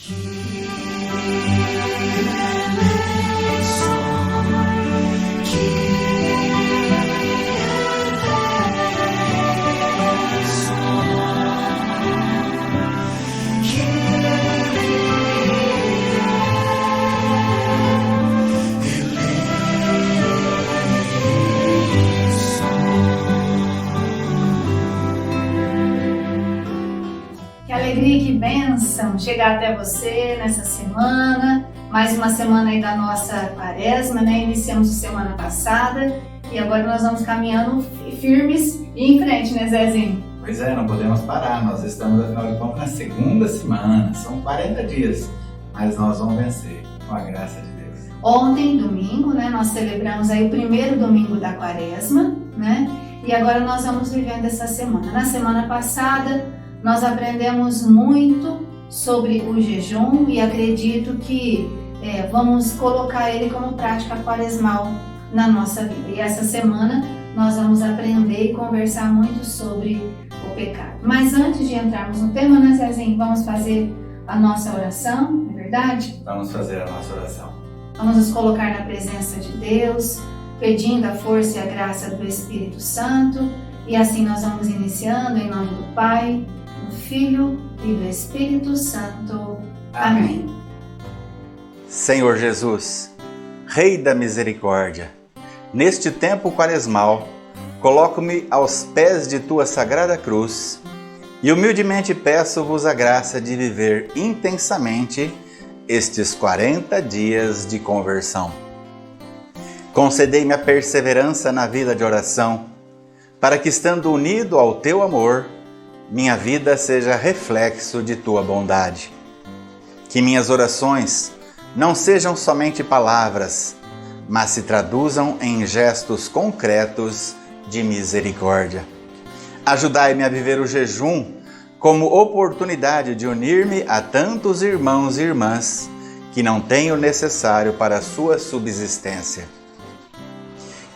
Que bênção chegar até você nessa semana, mais uma semana aí da nossa quaresma, né? Iniciamos a semana passada e agora nós vamos caminhando firmes e em frente, né, Zezinho? Pois é, não podemos parar, nós estamos, afinal de contas, na segunda semana, são 40 dias, mas nós vamos vencer, com a graça de Deus. Ontem, domingo, né, nós celebramos aí o primeiro domingo da quaresma, né? E agora nós vamos vivendo essa semana. Na semana passada, nós aprendemos muito sobre o jejum e acredito que vamos colocar ele como prática quaresmal na nossa vida. E essa semana nós vamos aprender e conversar muito sobre o pecado. Mas antes de entrarmos no tema, né, Zezinho, vamos fazer a nossa oração, não é verdade? Vamos fazer a nossa oração. Vamos nos colocar na presença de Deus, pedindo a força e a graça do Espírito Santo. E assim nós vamos iniciando em nome do Pai, do Filho e do Espírito Santo. Amém. Senhor Jesus, Rei da Misericórdia, neste tempo quaresmal, coloco-me aos pés de Tua Sagrada Cruz e humildemente peço-vos a graça de viver intensamente estes 40 dias de conversão. Concedei-me a perseverança na vida de oração, para que, estando unido ao Teu amor, minha vida seja reflexo de Tua bondade. Que minhas orações não sejam somente palavras, mas se traduzam em gestos concretos de misericórdia. Ajudai-me a viver o jejum como oportunidade de unir-me a tantos irmãos e irmãs que não têm o necessário para a sua subsistência.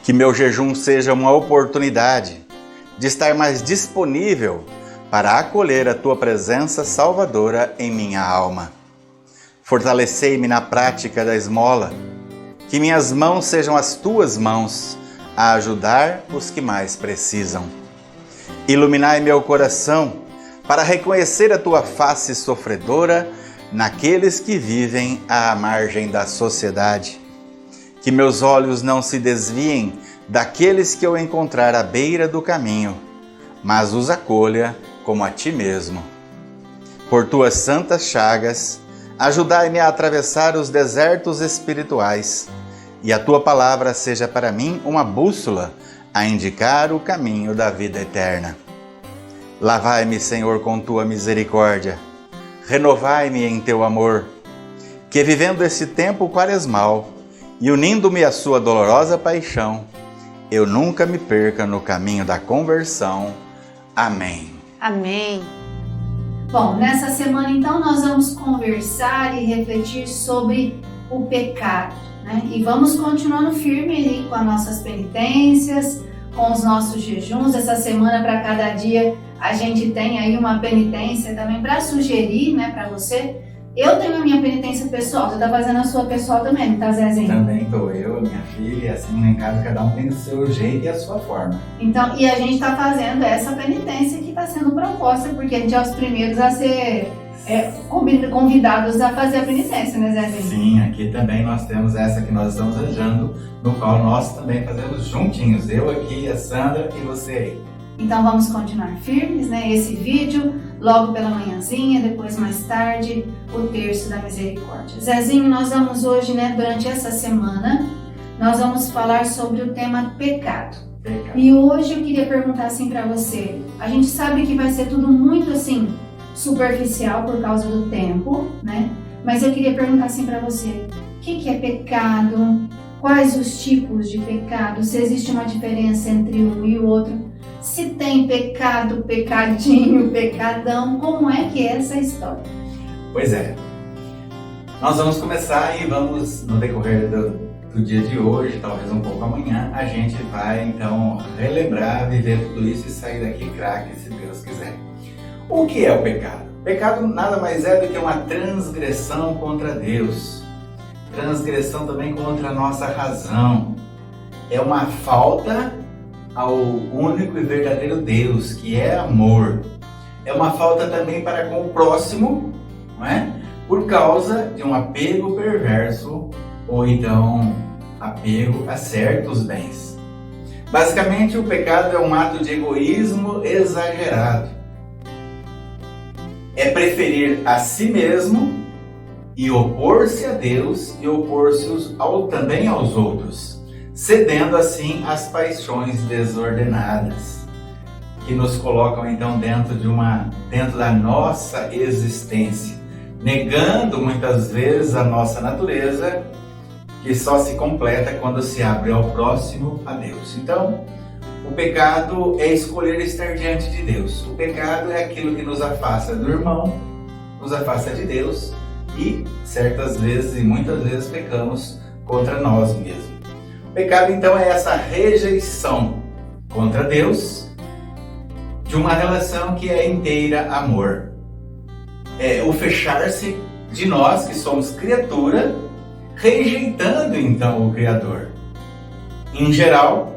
Que meu jejum seja uma oportunidade de estar mais disponível para acolher a Tua presença salvadora em minha alma. Fortalecei-me na prática da esmola, que minhas mãos sejam as Tuas mãos a ajudar os que mais precisam. Iluminai meu coração para reconhecer a Tua face sofredora naqueles que vivem à margem da sociedade. Que meus olhos não se desviem daqueles que eu encontrar à beira do caminho, mas os acolha como a Ti mesmo. Por Tuas santas chagas, ajudai-me a atravessar os desertos espirituais e a Tua palavra seja para mim uma bússola a indicar o caminho da vida eterna. Lavai-me, Senhor, com Tua misericórdia, renovai-me em Teu amor, que vivendo esse tempo quaresmal e unindo-me à Sua dolorosa paixão, eu nunca me perca no caminho da conversão. Amém. Amém. Bom, nessa semana então nós vamos conversar e refletir sobre o pecado, né? E vamos continuando firme aí com as nossas penitências, com os nossos jejuns. Essa semana, para cada dia, a gente tem aí uma penitência também para sugerir, né, para você. Eu tenho a minha penitência pessoal, você tá fazendo a sua pessoal também, tá, Zezinho? Também estou eu, minha filha, e assim lá em casa cada um tem o seu jeito e a sua forma. Então, e a gente tá fazendo essa penitência que está sendo proposta, porque a gente é os primeiros a ser convidados a fazer a penitência, né, Zezinho? Sim, aqui também nós temos essa que nós estamos arranjando, no qual nós também fazemos juntinhos, eu aqui, a Sandra e você aí. Então vamos continuar firmes, né? Esse vídeo, logo pela manhãzinha, depois mais tarde, o terço da misericórdia. Zezinho, nós vamos hoje, né, durante essa semana, nós vamos falar sobre o tema pecado. E hoje eu queria perguntar assim para você, a gente sabe que vai ser tudo muito assim, superficial por causa do tempo, né? Mas eu queria perguntar assim para você, o que é pecado? Quais os tipos de pecado? Se existe uma diferença entre um e o outro? Se tem pecado, pecadinho, pecadão, como é que é essa história? Pois é, nós vamos começar e vamos, no decorrer do dia de hoje, talvez um pouco amanhã, a gente vai então relembrar, viver tudo isso e sair daqui craque, se Deus quiser. O que é o pecado? O Pecado nada mais é do que uma transgressão contra Deus. Transgressão também contra a nossa razão. É uma falta ao único e verdadeiro Deus, que é amor. É uma falta também para com o próximo, não é? Por causa de um apego perverso ou então apego a certos bens. Basicamente, o pecado é um ato de egoísmo exagerado. É preferir a si mesmo e opor-se a Deus e opor-se também aos outros, cedendo assim às paixões desordenadas, que nos colocam então dentro da nossa existência, negando muitas vezes a nossa natureza, que só se completa quando se abre ao próximo, a Deus. Então, o pecado é escolher estar diante de Deus. O pecado é aquilo que nos afasta do irmão, nos afasta de Deus e certas vezes e muitas vezes pecamos contra nós mesmos. O pecado então é essa rejeição contra Deus de uma relação que é inteira amor. É o fechar-se de nós que somos criatura, rejeitando então o Criador. Em geral,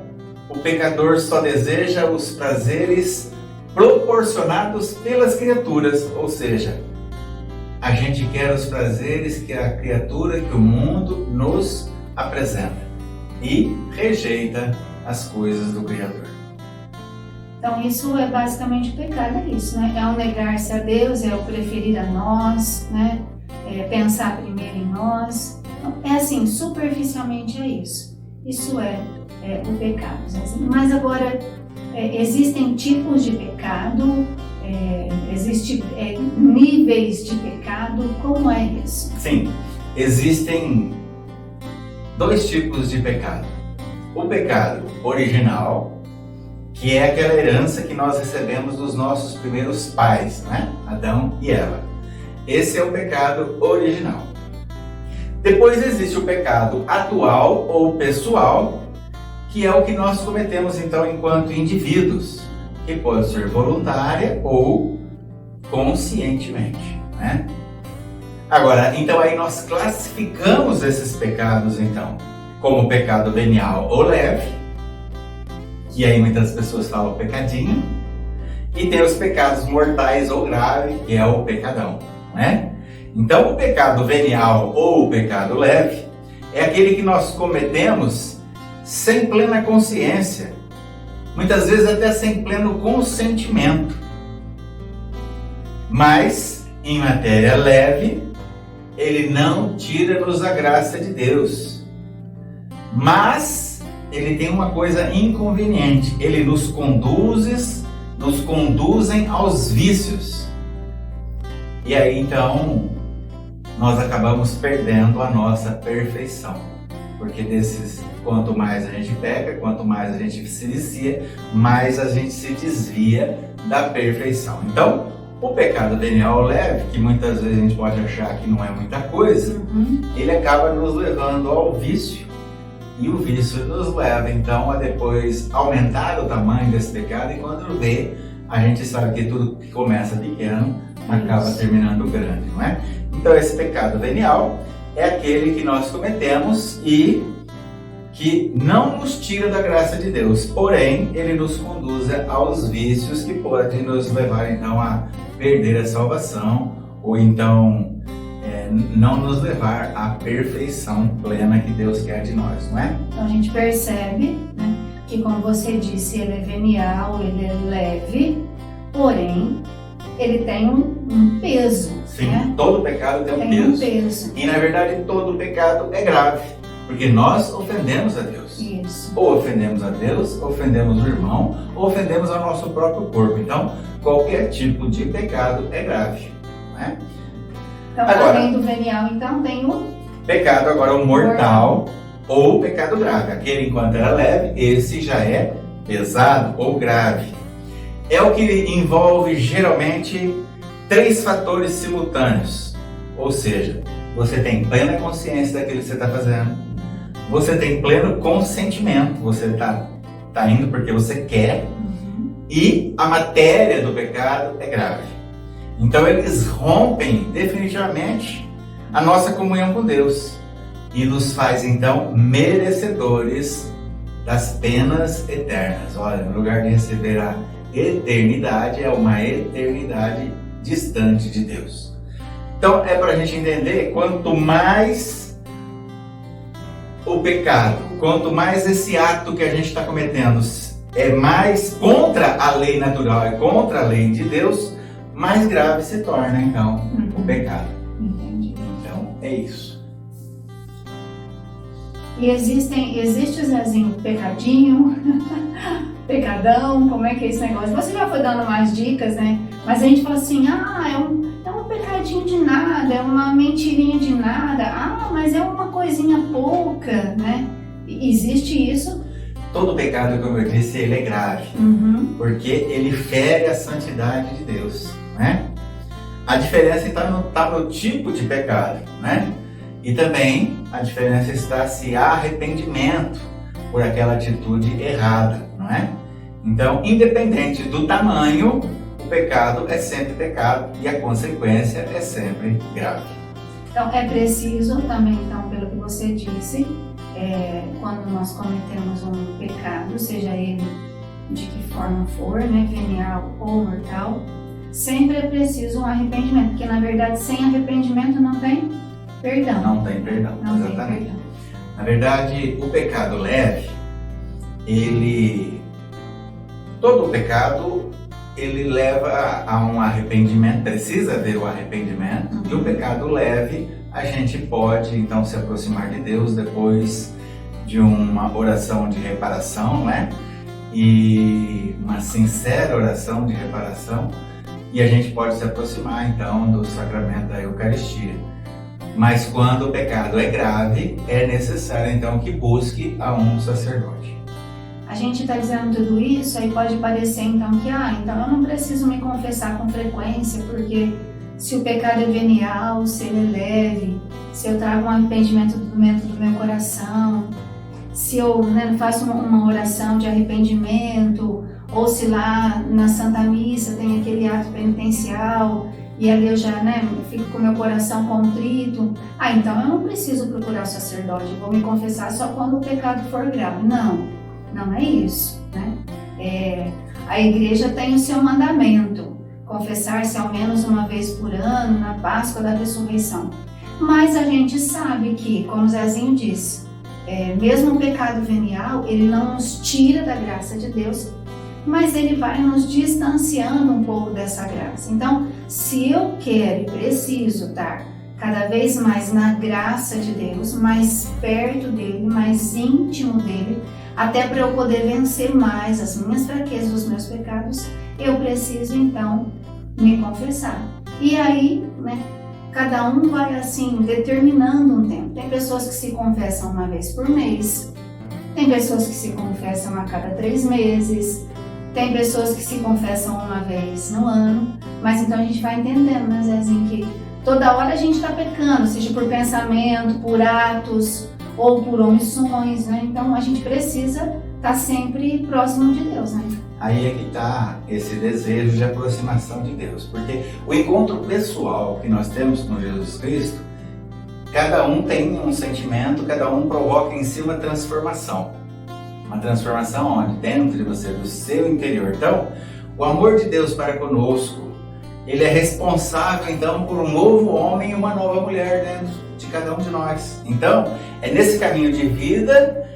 o pecador só deseja os prazeres proporcionados pelas criaturas, ou seja, a gente quer os prazeres que a criatura, que o mundo nos apresenta e rejeita as coisas do Criador. Então isso é basicamente o pecado, é isso, né? É o negar-se a Deus, é o preferir a nós, né? É pensar primeiro em nós. É assim, superficialmente é isso. Isso é o pecado. Mas agora, existem tipos de pecado, existem níveis de pecado, como é isso? Sim, existem dois tipos de pecado. O pecado original, que é aquela herança que nós recebemos dos nossos primeiros pais, né? Adão e Eva. Esse é o pecado original. Depois existe o pecado atual ou pessoal, que é o que nós cometemos então enquanto indivíduos, que pode ser voluntária ou conscientemente, né? Agora, então aí nós classificamos esses pecados então como pecado venial ou leve, que aí muitas pessoas falam pecadinho, e tem os pecados mortais ou grave, que é o pecadão, né? Então o pecado venial ou o pecado leve é aquele que nós cometemos sem plena consciência, muitas vezes até sem pleno consentimento. Mas, em matéria leve, ele não tira-nos a graça de Deus. Mas ele tem uma coisa inconveniente, ele nos conduzem aos vícios. E aí então nós acabamos perdendo a nossa perfeição. Porque quanto mais a gente peca, quanto mais a gente se vicia, mais a gente se desvia da perfeição. Então, o pecado venial leve, que muitas vezes a gente pode achar que não é muita coisa, ele acaba nos levando ao vício. E o vício nos leva, então, a depois aumentar o tamanho desse pecado. E quando vê, a gente sabe que tudo que começa pequeno acaba terminando grande, não é? Então, esse pecado venial é aquele que nós cometemos e que não nos tira da graça de Deus, porém, ele nos conduz aos vícios que podem nos levar, então, a perder a salvação ou, então, não nos levar à perfeição plena que Deus quer de nós, não é? Então, a gente percebe, né, que, como você disse, ele é venial, ele é leve, porém, ele tem um peso. Sim, né? Todo pecado tem um peso. E na verdade todo pecado é grave, porque nós ofendemos a Deus. Isso. Ou ofendemos a Deus, ofendemos o irmão, ou ofendemos ao nosso próprio corpo. Então, qualquer tipo de pecado é grave. Né? Então, agora, além do venial, então tem o pecado agora o mortal ou o pecado grave. Aquele enquanto era leve, esse já é pesado ou grave. É o que envolve geralmente 3 fatores simultâneos. Ou seja, você tem plena consciência daquilo que você está fazendo, você tem pleno consentimento, você está indo porque você quer, e a matéria do pecado é grave. Então eles rompem definitivamente a nossa comunhão com Deus e nos faz então merecedores das penas eternas. Olha, no lugar de receber a eternidade, é uma eternidade distante de Deus. Então é para a gente entender, quanto mais o pecado, quanto mais esse ato que a gente está cometendo é mais contra a lei natural, é contra a lei de Deus, mais grave se torna então o pecado. Entendi. Então é isso. E existe, Zezinho, pecadinho, pecadão, como é que é esse negócio? Você já foi dando mais dicas, né? Mas a gente fala assim, é um pecadinho de nada, é uma mentirinha de nada, mas é uma coisinha pouca, né? Existe isso? Todo pecado, como eu disse, ele é grave, porque ele fere a santidade de Deus, né? A diferença está no tipo de pecado, né? E também a diferença está se há arrependimento por aquela atitude errada, não é? Então, independente do tamanho, o pecado é sempre pecado e a consequência é sempre grave. Então, é preciso também, então, pelo que você disse, quando nós cometemos um pecado, seja ele de que forma for, né, venial ou mortal, sempre é preciso um arrependimento, porque na verdade sem arrependimento não tem perdão. Não tem perdão, exatamente. Tem perdão. Na verdade, o pecado leve, todo pecado, ele leva a um arrependimento, precisa haver o arrependimento, e o pecado leve, a gente pode então se aproximar de Deus depois de uma oração de reparação, né? E uma sincera oração de reparação, e a gente pode se aproximar então do sacramento da Eucaristia. Mas quando o pecado é grave, é necessário então que busque a um sacerdote. A gente está dizendo tudo isso, aí pode parecer então que, então eu não preciso me confessar com frequência, porque se o pecado é venial, se ele é leve, se eu trago um arrependimento dentro do meu coração, se eu faço uma oração de arrependimento, ou se lá na Santa Missa tem aquele ato penitencial, e ali eu já fico com o meu coração contrito, então eu não preciso procurar o sacerdote, eu vou me confessar só quando o pecado for grave. Não é isso, né? A igreja tem o seu mandamento, confessar-se ao menos uma vez por ano, na Páscoa da Ressurreição. Mas a gente sabe que, como o Zezinho disse, mesmo o pecado venial, ele não nos tira da graça de Deus, mas ele vai nos distanciando um pouco dessa graça. Então, se eu quero e preciso estar cada vez mais na graça de Deus, mais perto dele, mais íntimo dele, até para eu poder vencer mais as minhas fraquezas, os meus pecados, eu preciso então me confessar. E aí, cada um vai assim determinando um tempo. Tem pessoas que se confessam uma vez por mês, tem pessoas que se confessam a cada 3 meses, tem pessoas que se confessam uma vez no ano, mas então a gente vai entendendo, né, Zezinho, que toda hora a gente está pecando, seja por pensamento, por atos ou por omissões, né? Então a gente precisa estar sempre próximo de Deus, né? Aí é que está esse desejo de aproximação de Deus, porque o encontro pessoal que nós temos com Jesus Cristo, cada um tem um sentimento, cada um provoca em si uma transformação onde? Dentro de você, do seu interior. Então, o amor de Deus para conosco, ele é responsável então por um novo homem e uma nova mulher dentro de cada um de nós. Então, é nesse caminho de vida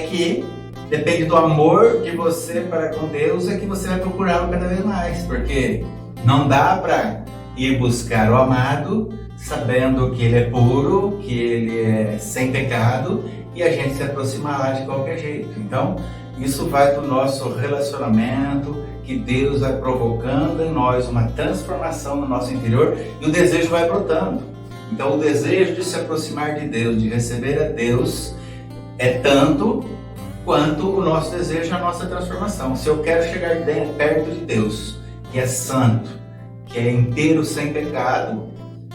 que depende do amor de você para com Deus, é que você vai procurá-lo cada vez mais, porque não dá para ir buscar o amado sabendo que ele é puro, que ele é sem pecado, e a gente se aproximar lá de qualquer jeito. Então, isso vai do nosso relacionamento, que Deus vai provocando em nós uma transformação no nosso interior, e o desejo vai brotando. Então, o desejo de se aproximar de Deus, de receber a Deus, é tanto quanto o nosso desejo, a nossa transformação. Se eu quero chegar perto de Deus, que é santo, que é inteiro sem pecado,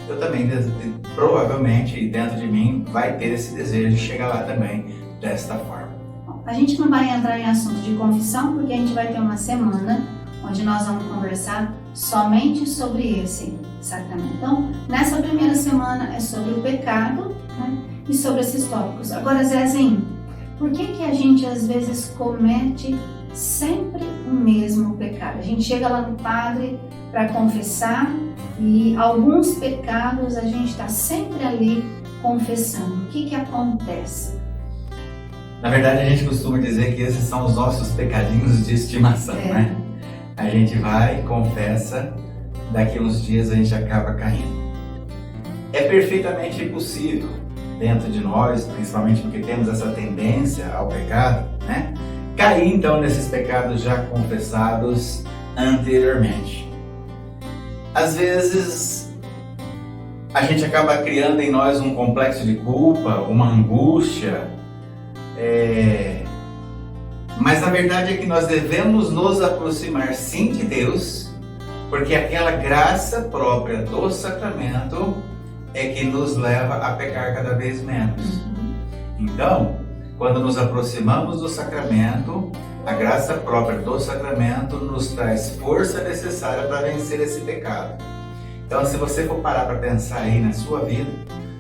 eu também, provavelmente, dentro de mim, vai ter esse desejo de chegar lá também, desta forma. A gente não vai entrar em assunto de confissão, porque a gente vai ter uma semana onde nós vamos conversar somente sobre esse sacramento. Então, nessa primeira semana é sobre o pecado, né, e sobre esses tópicos. Agora, Zezinho, por que a gente às vezes comete sempre o mesmo pecado? A gente chega lá no padre para confessar e alguns pecados a gente está sempre ali confessando. O que acontece? Na verdade, a gente costuma dizer que esses são os nossos pecadinhos de estimação, né? A gente vai, confessa, daqui a uns dias a gente acaba caindo. É perfeitamente possível dentro de nós, principalmente porque temos essa tendência ao pecado, né? Cair então nesses pecados já confessados anteriormente. Às vezes a gente acaba criando em nós um complexo de culpa, uma angústia, mas a verdade é que nós devemos nos aproximar sim de Deus, porque aquela graça própria do sacramento é que nos leva a pecar cada vez menos. Então, quando nos aproximamos do sacramento, a graça própria do sacramento nos traz força necessária para vencer esse pecado. Então, se você for parar para pensar aí na sua vida,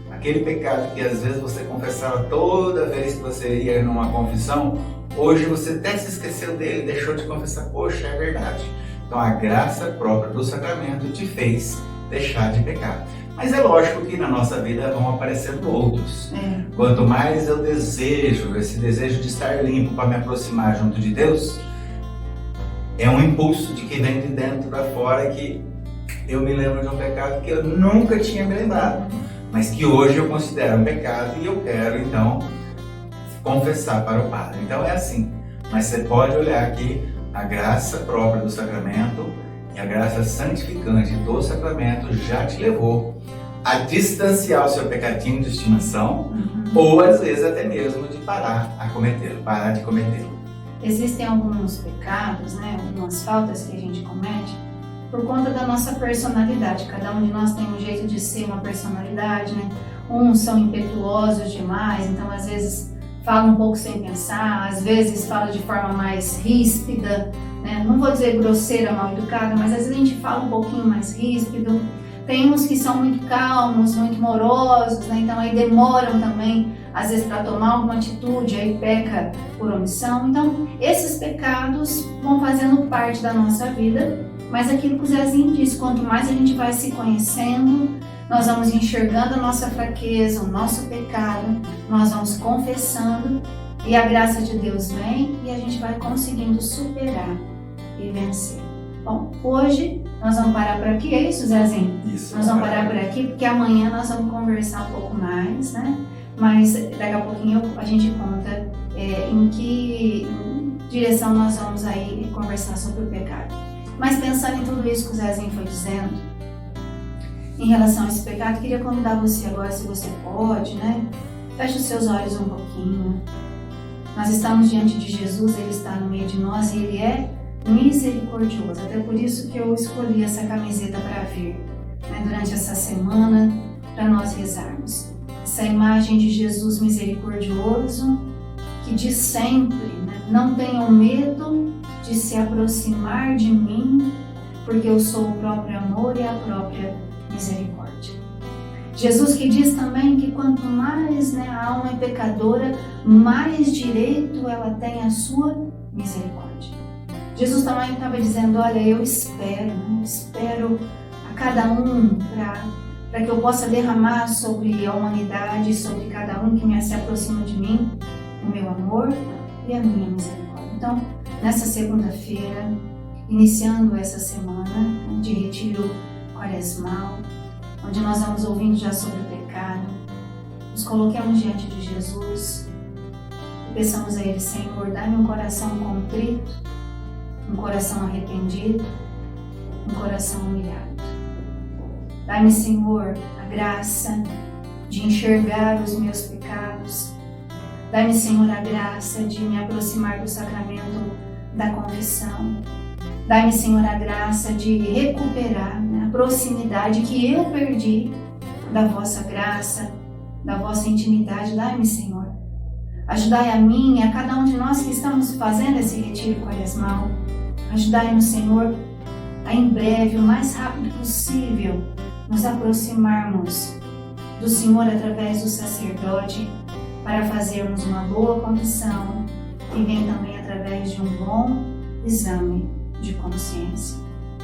aquele pecado que às vezes você confessava toda vez que você ia numa confissão, hoje você até se esqueceu dele, deixou de confessar. Poxa, é verdade. Então, a graça própria do sacramento te fez deixar de pecar. Mas é lógico que na nossa vida vão aparecendo outros. Quanto mais eu desejo, esse desejo de estar limpo para me aproximar junto de Deus, é um impulso de que vem de dentro para fora, que eu me lembro de um pecado que eu nunca tinha me lembrado, mas que hoje eu considero um pecado e eu quero então confessar para o padre. Então é assim, mas você pode olhar que a graça própria do sacramento e a graça santificante do sacramento já te levou a distanciar o seu pecadinho de estimação, ou às vezes até mesmo de parar de cometê-lo. Existem alguns pecados, né, algumas faltas que a gente comete por conta da nossa personalidade. Cada um de nós tem um jeito de ser, uma personalidade, né? Uns são impetuosos demais, então às vezes fala um pouco sem pensar, às vezes fala de forma mais ríspida, né? Não vou dizer grosseira, mal educada, mas às vezes a gente fala um pouquinho mais ríspido. Tem uns que são muito calmos, muito morosos, né? Então aí demoram também, às vezes, para tomar alguma atitude, aí peca por omissão. Então, esses pecados vão fazendo parte da nossa vida, mas aquilo que o Zezinho disse, quanto mais a gente vai se conhecendo, nós vamos enxergando a nossa fraqueza, o nosso pecado, nós vamos confessando e a graça de Deus vem e a gente vai conseguindo superar e vencer. Bom, hoje nós vamos parar por aqui, é isso, Zezinho? Isso. Nós vamos parar por aqui porque amanhã nós vamos conversar um pouco mais, né? Mas daqui a pouquinho a gente conta em que direção nós vamos aí conversar sobre o pecado. Mas pensando em tudo isso que o Zezinho foi dizendo, em relação a esse pecado, queria convidar você agora, se você pode, né? Feche os seus olhos um pouquinho. Nós estamos diante de Jesus, Ele está no meio de nós e Ele é misericordioso. Até por isso que eu escolhi essa camiseta para vir, né, durante essa semana, para nós rezarmos. Essa imagem de Jesus misericordioso, que diz sempre, né, não tenham medo de se aproximar de mim, porque eu sou o próprio amor e a própria misericórdia. Jesus que diz também que quanto mais, né, a alma é pecadora, mais direito ela tem à sua misericórdia. Jesus também estava dizendo, olha, eu espero a cada um para que eu possa derramar sobre a humanidade, sobre cada um que se aproxima de mim, o meu amor e a minha misericórdia. Então, nessa segunda-feira, iniciando essa semana de retiro quaresmal, onde nós vamos ouvindo já sobre o pecado, nos coloquemos diante de Jesus e peçamos a Ele, Senhor, dá-me um coração contrito, um coração arrependido, um coração humilhado. Dá-me, Senhor, a graça de enxergar os meus pecados. Dá-me, Senhor, a graça de me aproximar do sacramento da confissão. Dá-me, Senhor, a graça de recuperar, né, a proximidade que eu perdi da vossa graça, da vossa intimidade. Dá-me, Senhor. Ajudai a mim e a cada um de nós que estamos fazendo esse retiro quaresmal. Ajudai-nos, Senhor, a em breve, o mais rápido possível, nos aproximarmos do Senhor através do sacerdote para fazermos uma boa confissão e vem também através de um bom exame de consciência.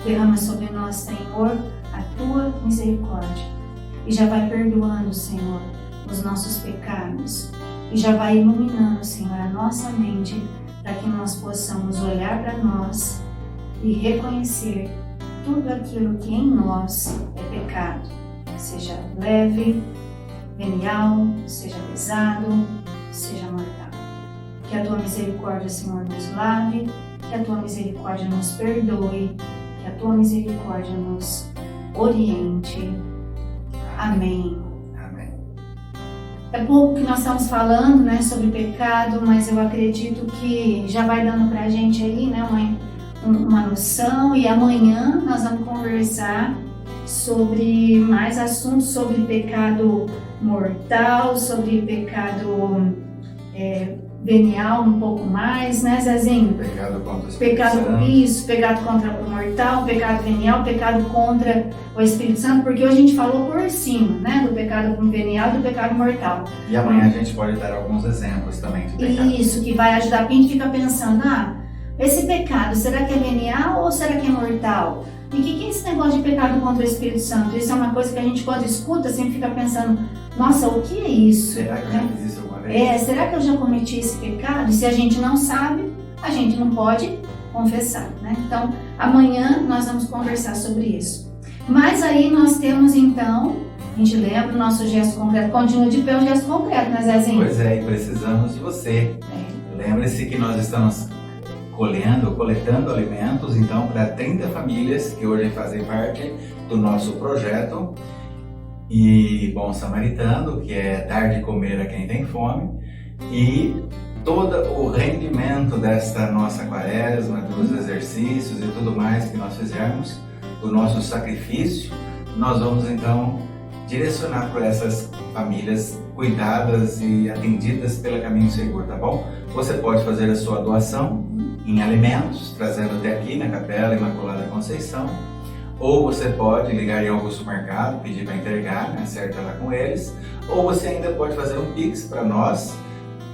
Derrama sobre nós, Senhor, a Tua misericórdia e já vai perdoando, Senhor, os nossos pecados e já vai iluminando, Senhor, a nossa mente para que nós possamos olhar para nós e reconhecer tudo aquilo que em nós é pecado, seja leve, venial, seja pesado, seja mortal. Que a Tua misericórdia, Senhor, nos lave, que a Tua misericórdia nos perdoe, que a Tua misericórdia nos oriente. Amém. Amém. É pouco que nós estamos falando, né, sobre pecado, mas eu acredito que já vai dando pra gente aí, né, uma noção, e amanhã nós vamos conversar sobre mais assuntos sobre pecado mortal, sobre pecado venial um pouco mais, né, Zezinho? Pecado contra o Espírito Santo. Isso, pecado contra o mortal, pecado venial, pecado contra o Espírito Santo, porque hoje a gente falou por cima, né, do pecado venial e do pecado mortal. E amanhã a gente pode dar alguns exemplos também de pecado. Isso, que vai ajudar, porque a gente fica pensando, esse pecado, será que é venial ou será que é mortal? E o que é esse negócio de pecado contra o Espírito Santo? Isso é uma coisa que a gente, quando escuta, sempre fica pensando, nossa, o que é isso? Será que eu já fiz isso alguma vez? Será que eu já cometi esse pecado? E se a gente não sabe, a gente não pode confessar, né? Então, amanhã nós vamos conversar sobre isso. Mas aí nós temos, então, a gente lembra o nosso gesto concreto, continua de pé o gesto concreto, né, Zezinho? Pois é, e precisamos de você. Lembre-se que nós estamos coletando alimentos, então, para 30 famílias que hoje fazem parte do nosso projeto e Bom Samaritano, que é dar de comer a quem tem fome, e todo o rendimento desta nossa quaresma, dos exercícios e tudo mais que nós fizermos, do nosso sacrifício, nós vamos então direcionar para essas famílias cuidadas e atendidas pelo Caminho Seguro, tá bom? Você pode fazer a sua doação em alimentos, trazendo até aqui na Capela Imaculada Conceição, ou você pode ligar em algum supermercado, pedir para entregar, né, acerta lá com eles, ou você ainda pode fazer um Pix para nós.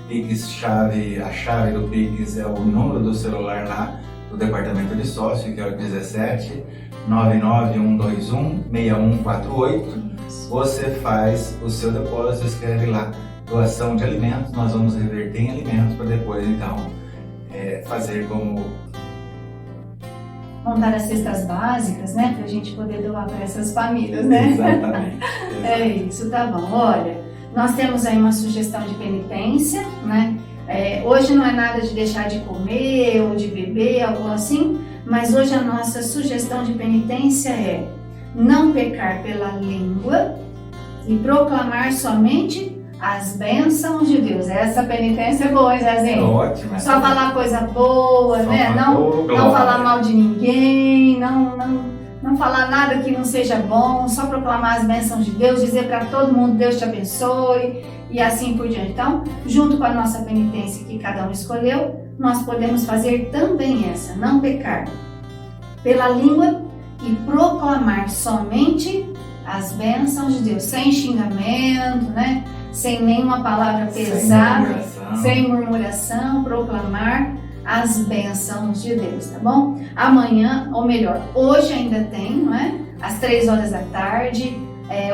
Pix chave, a chave do Pix é o número do celular lá do Departamento de Sócio, que é o 17 99121 6148. Você faz o seu depósito, escreve lá doação de alimentos, nós vamos reverter em alimentos para depois então fazer como montar as cestas básicas, né, para a gente poder doar para essas famílias, né? Exatamente. É isso, tá bom. Olha, nós temos aí uma sugestão de penitência, né? Hoje não é nada de deixar de comer ou de beber, algo assim, mas hoje a nossa sugestão de penitência é não pecar pela língua e proclamar somente as bênçãos de Deus. Essa penitência é boa, hein, Zezinho? Ótimo. Só falar coisa boa, né? Não falar mal de ninguém, não falar nada que não seja bom, só proclamar as bênçãos de Deus, dizer para todo mundo Deus te abençoe e assim por diante. Então, junto com a nossa penitência que cada um escolheu, nós podemos fazer também essa, não pecar pela língua e proclamar somente as bênçãos de Deus, sem xingamento, né? Sem nenhuma palavra pesada, sem murmuração, proclamar as bênçãos de Deus, tá bom? Amanhã, ou melhor, hoje ainda tem, não é? Às 3 horas da tarde,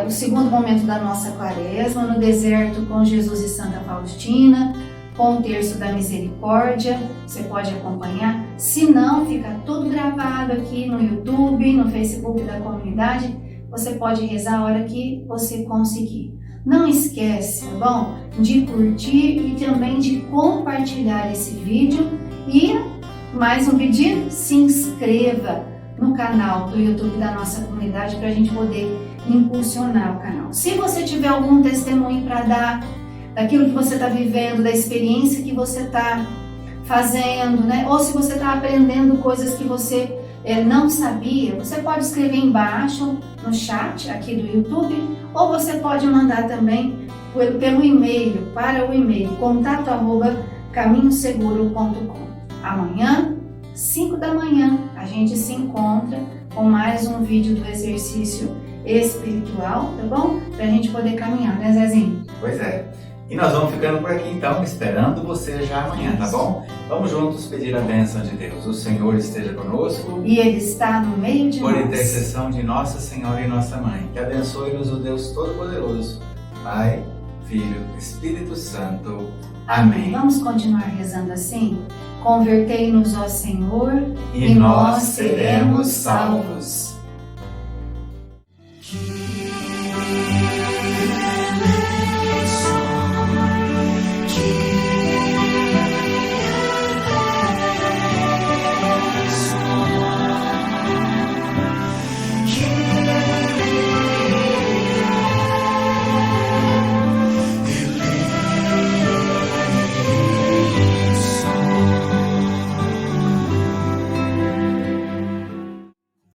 o segundo momento da nossa quaresma, no deserto com Jesus e Santa Faustina, com o terço da misericórdia, você pode acompanhar. Se não, fica tudo gravado aqui no YouTube, no Facebook da comunidade, você pode rezar a hora que você conseguir. Não esquece, tá bom? De curtir e também de compartilhar esse vídeo. E mais um pedido, se inscreva no canal do YouTube da nossa comunidade para a gente poder impulsionar o canal. Se você tiver algum testemunho para dar daquilo que você está vivendo, da experiência que você está fazendo, né? Ou se você está aprendendo coisas que você não sabia, você pode escrever embaixo no chat aqui do YouTube, ou você pode mandar também pelo e-mail, para o e-mail contato@caminhoseguro.com. Amanhã, 5 da manhã, a gente se encontra com mais um vídeo do exercício espiritual, tá bom? Pra gente poder caminhar, né, Zezinho? Pois é. E nós vamos ficando por aqui então, esperando você já amanhã, tá bom? Vamos juntos pedir a bênção de Deus. O Senhor esteja conosco. E Ele está no meio de Por nós. intercessão de Nossa Senhora e Nossa Mãe, que abençoe-nos o Deus Todo-Poderoso, Pai, Filho, Espírito Santo. Amém. Vamos continuar rezando assim? Convertei-nos, ó Senhor, E nós seremos salvos. Yeah.